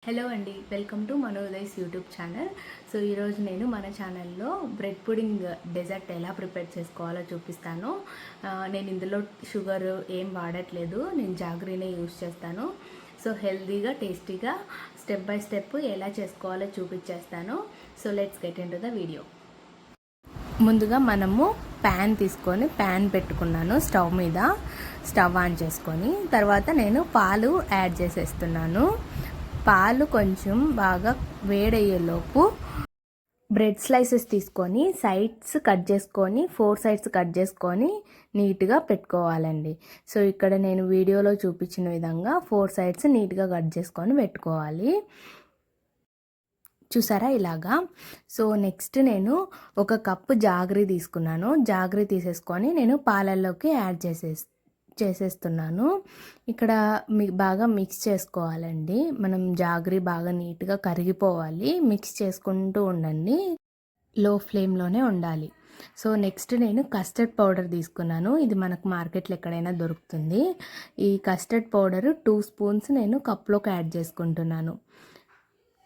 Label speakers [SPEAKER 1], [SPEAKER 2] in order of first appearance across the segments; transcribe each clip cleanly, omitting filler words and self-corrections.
[SPEAKER 1] Hello అండి, welcome to Manoday's YouTube channel. So ఈరోజు నేను మన ఛానల్లో బ్రెడ్ పుడింగ్ డెజర్ట్ ఎలా ప్రిపేర్ చేసుకోవాలో చూపిస్తాను. నేను ఇందులో షుగర్ ఏం వాడట్లేదు, నేను జాగ్రీనే యూస్ చేస్తాను. సో హెల్తీగా టేస్టీగా స్టెప్ బై స్టెప్ ఎలా చేసుకోవాలో చూపించేస్తాను. So let's get in to the video. ముందుగా మనము ప్యాన్ తీసుకొని ప్యాన్ పెట్టుకున్నాను స్టవ్ మీద. స్టవ్ ఆన్ చేసుకొని తర్వాత నేను పాలు యాడ్ చేసేస్తున్నాను. పాలు కొంచెం బాగా వేడయ్యేలోపు బ్రెడ్ స్లైసెస్ తీసుకొని సైడ్స్ కట్ చేసుకొని 4 సైడ్స్ కట్ చేసుకొని నీట్గా పెట్టుకోవాలండి. సో ఇక్కడ నేను వీడియోలో చూపించిన విధంగా 4 సైడ్స్ నీట్గా కట్ చేసుకొని పెట్టుకోవాలి. చూసారా ఇలాగా. సో నెక్స్ట్ నేను 1 కప్పు జాగరీ తీసుకున్నాను. జాగరీ తీసేసుకొని నేను పాలల్లోకి యాడ్ చేసేస్తున్నాను. ఇక్కడ బాగా మిక్స్ చేసుకోవాలండి. మనం జాగరీ బాగా నీట్గా కరిగిపోవాలి. మిక్స్ చేసుకుంటూ ఉండండి, లో ఫ్లేమ్లోనే ఉండాలి. సో నెక్స్ట్ నేను కస్టర్డ్ పౌడర్ తీసుకున్నాను. ఇది మనకు మార్కెట్లో ఎక్కడైనా దొరుకుతుంది. ఈ కస్టర్డ్ పౌడర్ 2 స్పూన్స్ నేను కప్లోకి యాడ్ చేసుకుంటున్నాను.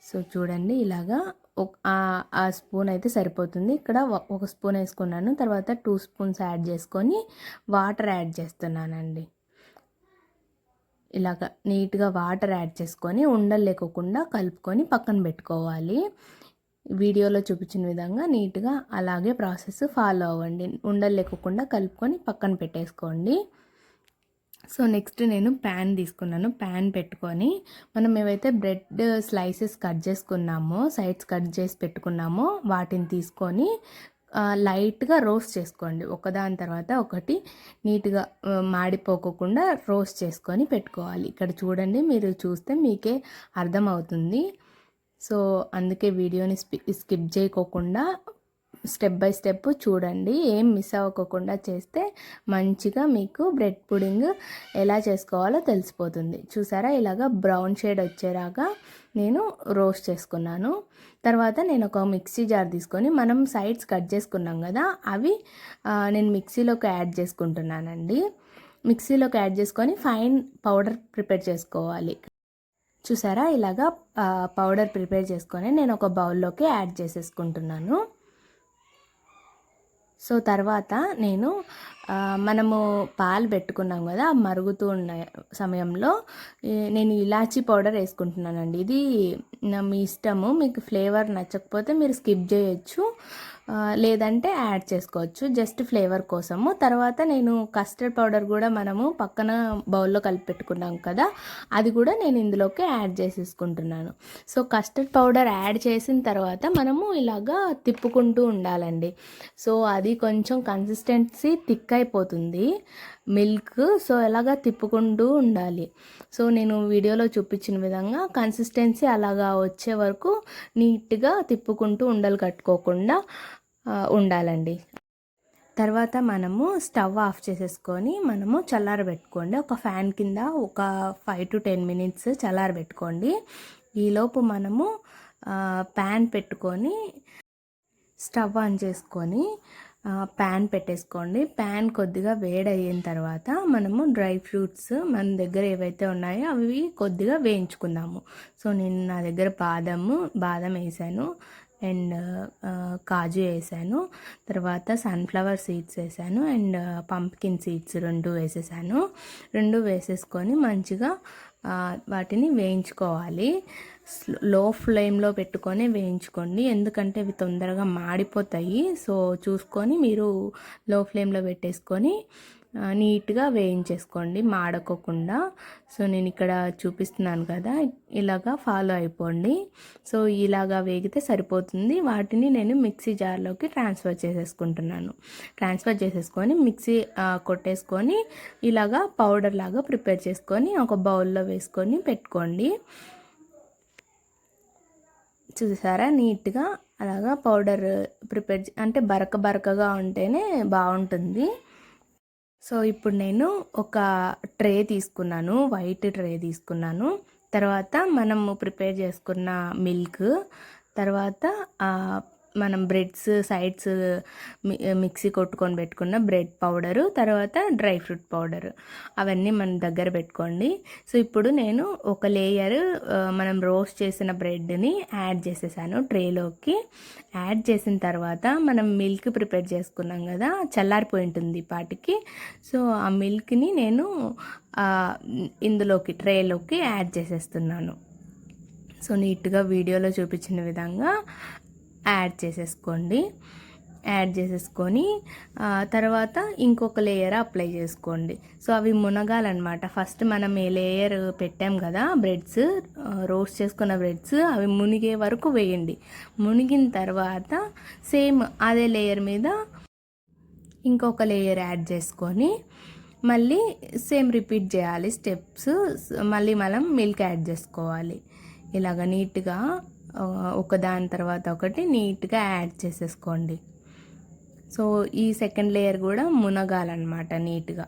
[SPEAKER 1] సో చూడండి ఇలాగా ఆ స్పూన్ అయితే సరిపోతుంది. ఇక్కడ 1 స్పూన్ వేసుకున్నాను. తర్వాత 2 స్పూన్స్ యాడ్ చేసుకొని వాటర్ యాడ్ చేస్తున్నానండి. ఇలాగ నీట్గా వాటర్ యాడ్ చేసుకొని ఉండలు లేకోకుండా కలుపుకొని పక్కన పెట్టుకోవాలి. వీడియోలో చూపించిన విధంగా నీట్గా అలాగే ప్రాసెస్ ఫాలో అవ్వండి. ఉండలు లేకోకుండా కలుపుకొని పక్కన పెట్టేసుకోండి. సో నెక్స్ట్ నేను ప్యాన్ తీసుకున్నాను. ప్యాన్ పెట్టుకొని మనం ఏవైతే బ్రెడ్ స్లైసెస్ కట్ చేసుకున్నామో, సైడ్స్ కట్ చేసి పెట్టుకున్నామో వాటిని తీసుకొని లైట్గా రోస్ట్ చేసుకోండి. ఒకదాని తర్వాత ఒకటి నీట్గా మాడిపోకుండా రోస్ట్ చేసుకొని పెట్టుకోవాలి. ఇక్కడ చూడండి, మీరు చూస్తే మీకే అర్థమవుతుంది. సో అందుకే వీడియోని స్కిప్ చేయకోకుండా స్టెప్ బై స్టెప్ చూడండి. ఏం మిస్ అవ్వకుండా చేస్తే మంచిగా మీకు బ్రెడ్ పుడింగ్ ఎలా చేసుకోవాలో తెలిసిపోతుంది. చూసారా ఇలాగా బ్రౌన్ షేడ్ వచ్చేలాగా నేను రోస్ట్ చేసుకున్నాను. తర్వాత నేను ఒక మిక్సీ జార్ తీసుకొని మనం సైడ్స్ కట్ చేసుకున్నాం కదా, అవి నేను మిక్సీలోకి యాడ్ చేసుకుంటున్నానండి. మిక్సీలోకి యాడ్ చేసుకొని ఫైన్ పౌడర్ ప్రిపేర్ చేసుకోవాలి. చూసారా ఇలాగా పౌడర్ ప్రిపేర్ చేసుకొని నేను ఒక బౌల్లోకి యాడ్ చేసేసుకుంటున్నాను. సో తర్వాత నేను మనము పాలు పెట్టుకున్నాం కదా, మరుగుతూ ఉన్న సమయంలో నేను ఇలాచీ పౌడర్ వేసుకుంటున్నానండి. ఇది మీ ఇష్టము, మీకు ఫ్లేవర్ నచ్చకపోతే మీరు స్కిప్ చేయొచ్చు, లేదంటే యాడ్ చేసుకోవచ్చు, జస్ట్ ఫ్లేవర్ కోసము. తర్వాత నేను కస్టర్డ్ పౌడర్ కూడా మనము పక్కన బౌల్లో కలిపి పెట్టుకున్నాం కదా, అది కూడా నేను ఇందులోకి యాడ్ చేసేసుకుంటున్నాను. సో కస్టర్డ్ పౌడర్ యాడ్ చేసిన తర్వాత మనము ఇలాగా తిప్పుకుంటూ ఉండాలండి. సో అది కొంచెం కన్సిస్టెన్సీ థిక్ అయిపోతుంది మిల్క్. సో అలాగా తిప్పుకుంటూ ఉండాలి. సో నేను వీడియోలో చూపించిన విధంగా కన్సిస్టెన్సీ అలాగా వచ్చే వరకు నీట్గా తిప్పుకుంటూ ఉండలు కట్టుకోకుండా ఉండాలండి. తర్వాత మనము స్టవ్ ఆఫ్ చేసేసుకొని మనము చల్లారబెట్టుకోండి. ఒక ఫ్యాన్ కింద ఒక 5 to 10 minutes చల్లారబెట్టుకోండి. ఈలోపు మనము ప్యాన్ పెట్టుకొని స్టవ్ ఆన్ చేసుకొని ప్యాన్ పెట్టేసుకోండి. ప్యాన్ కొద్దిగా వేడయిన తర్వాత మనము డ్రై ఫ్రూట్స్ మన దగ్గర ఏవైతే ఉన్నాయో అవి కొద్దిగా వేయించుకుందాము. సో నేను నా దగ్గర బాదం వేసాను, అండ్ కాజు వేసాను, తర్వాత సన్ఫ్లవర్ సీడ్స్ వేసాను, అండ్ పంప్కిన్ సీడ్స్ 2 వేసేసాను. 2 వేసేసుకొని మంచిగా వాటిని వేయించుకోవాలి. లో ఫ్లేమ్లో పెట్టుకొని వేయించుకోండి, ఎందుకంటే ఇవి తొందరగా మాడిపోతాయి. సో చూసుకొని మీరు లో ఫ్లేమ్లో పెట్టేసుకొని నీట్గా వేయించేసుకోండి, మాడకోకుండా. సో నేను ఇక్కడ చూపిస్తున్నాను కదా, ఇలాగా ఫాలో అయిపోండి. సో ఇలాగా వేగితే సరిపోతుంది. వాటిని నేను మిక్సీ జార్లోకి ట్రాన్స్ఫర్ చేసేసుకొని మిక్సీ కొట్టేసుకొని ఇలాగా పౌడర్ లాగా ప్రిపేర్ చేసుకొని ఒక బౌల్లో వేసుకొని పెట్టుకోండి. చూసారా నీట్గా అలాగా పౌడర్ ప్రిపేర్ అంటే బరకగా ఉంటేనే బాగుంటుంది. సో ఇప్పుడు నేను ఒక ట్రే తీసుకున్నాను, వైట్ ట్రే తీసుకున్నాను. తర్వాత మనము ప్రిపేర్ చేసుకున్న మిల్క్, తర్వాత మనం బ్రెడ్స్ సైడ్స్ మిక్సీ కొట్టుకొని పెట్టుకున్న బ్రెడ్ పౌడరు, తర్వాత డ్రై ఫ్రూట్ పౌడరు అవన్నీ మన దగ్గర పెట్టుకోండి. సో ఇప్పుడు నేను ఒక లేయర్ మనం రోస్ట్ చేసిన బ్రెడ్ని యాడ్ చేసేసాను ట్రేలోకి. యాడ్ చేసిన తర్వాత మనం మిల్క్ ప్రిపేర్ చేసుకున్నాం కదా, చల్లారిపోయి ఉంటుంది పాటికి. సో ఆ మిల్క్ని నేను ఇందులోకి ట్రేలోకి యాడ్ చేసేస్తున్నాను. సో నీట్గా వీడియోలో చూపించిన విధంగా యాడ్ చేసేసుకోండి. యాడ్ చేసేసుకొని తర్వాత ఇంకొక లేయర్ అప్లై చేసుకోండి. సో అవి మునగాలన్నమాట. ఫస్ట్ మనం ఏ లేయర్ పెట్టాం కదా బ్రెడ్స్, రోస్ట్ చేసుకున్న బ్రెడ్స్, అవి మునిగే వరకు వేయండి. మునిగిన తర్వాత సేమ్ అదే లేయర్ మీద ఇంకొక లేయర్ యాడ్ చేసుకొని మళ్ళీ సేమ్ రిపీట్ చేయాలి స్టెప్స్. మళ్ళీ మనం మిల్క్ యాడ్ చేసుకోవాలి. ఇలాగ నీట్గా ఒక దాని తర్వాత ఒకటి నీట్గా యాడ్ చేసేసుకోండి. సో ఈ సెకండ్ లేయర్ కూడా మునగాలన్నమాట నీట్గా.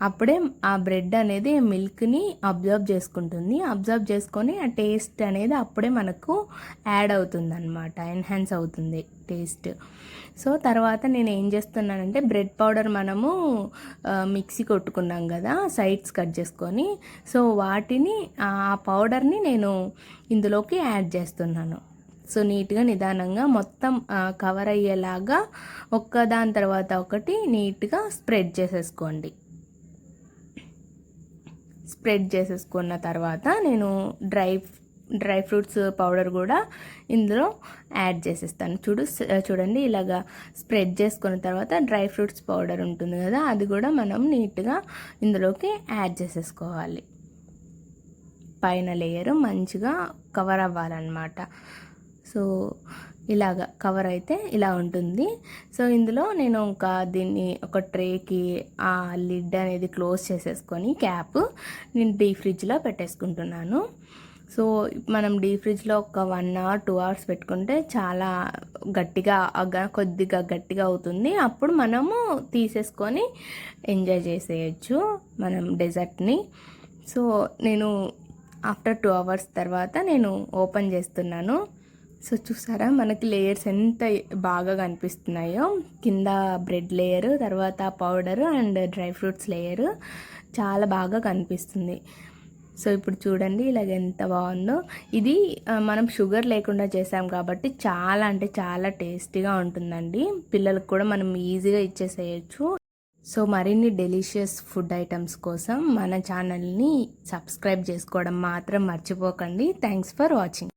[SPEAKER 1] అప్పుడే ఆ బ్రెడ్ అనేది మిల్క్ని అబ్జర్వ్ చేసుకుంటుంది. అబ్జర్వ్ చేసుకొని ఆ టేస్ట్ అనేది అప్పుడే మనకు యాడ్ అవుతుంది అనమాట, ఎన్హాన్స్ అవుతుంది టేస్ట్. సో తర్వాత నేను ఏం చేస్తున్నానంటే బ్రెడ్ పౌడర్ మనము మిక్సీ కొట్టుకున్నాం కదా సైడ్స్ కట్ చేసుకొని, సో వాటిని ఆ పౌడర్ని నేను ఇందులోకి యాడ్ చేస్తున్నాను. సో నీట్గా నిదానంగా మొత్తం కవర్ అయ్యేలాగా దాని తర్వాత ఒకటి నీట్గా స్ప్రెడ్ చేసేసుకోండి. స్ప్రెడ్ చేసేసుకున్న తర్వాత నేను డ్రై ఫ్రూట్స్ పౌడర్ కూడా ఇందులో యాడ్ చేసేస్తాను. చూడండి ఇలాగా స్ప్రెడ్ చేసుకున్న తర్వాత డ్రై ఫ్రూట్స్ పౌడర్ ఉంటుంది కదా, అది కూడా మనం నీట్గా ఇందులోకి యాడ్ చేసేసుకోవాలి. పైన లేయర్ మంచిగా కవర్ అవ్వాలన్నమాట. సో ఇలాగ కవర్ అయితే ఇలా ఉంటుంది. సో ఇందులో నేను దీన్ని ఒక ట్రేకి ఆ లిడ్ అనేది క్లోజ్ చేసేసుకొని క్యాప్ నేను డీప్ ఫ్రిడ్జ్లో పెట్టేసుకుంటున్నాను. సో మనం డీప్ ఫ్రిడ్జ్లో ఒక 1 hour 2 hours పెట్టుకుంటే చాలా కొద్దిగా గట్టిగా అవుతుంది. అప్పుడు మనము తీసేసుకొని ఎంజాయ్ చేసేయచ్చు మనం డెజర్ట్ని. సో నేను ఆఫ్టర్ 2 hours తర్వాత నేను ఓపెన్ చేస్తున్నాను. సో చూసారా మనకి లేయర్స్ ఎంత బాగా కనిపిస్తున్నాయో. కింద బ్రెడ్ లేయర్, తర్వాత powder and dry fruits layer చాలా బాగా కనిపిస్తుంది. సో ఇప్పుడు చూడండి ఇలాగ ఎంత బాగుందో. ఇది మనం షుగర్ లేకుండా చేసాం కాబట్టి చాలా అంటే చాలా టేస్టీగా ఉంటుందండి. పిల్లలకు కూడా మనం ఈజీగా ఇచ్చేసేయచ్చు. సో మరిన్ని డెలిషియస్ ఫుడ్ ఐటమ్స్ కోసం మన ఛానల్ని సబ్స్క్రైబ్ చేసుకోవడం మాత్రం మర్చిపోకండి. Thanks for watching.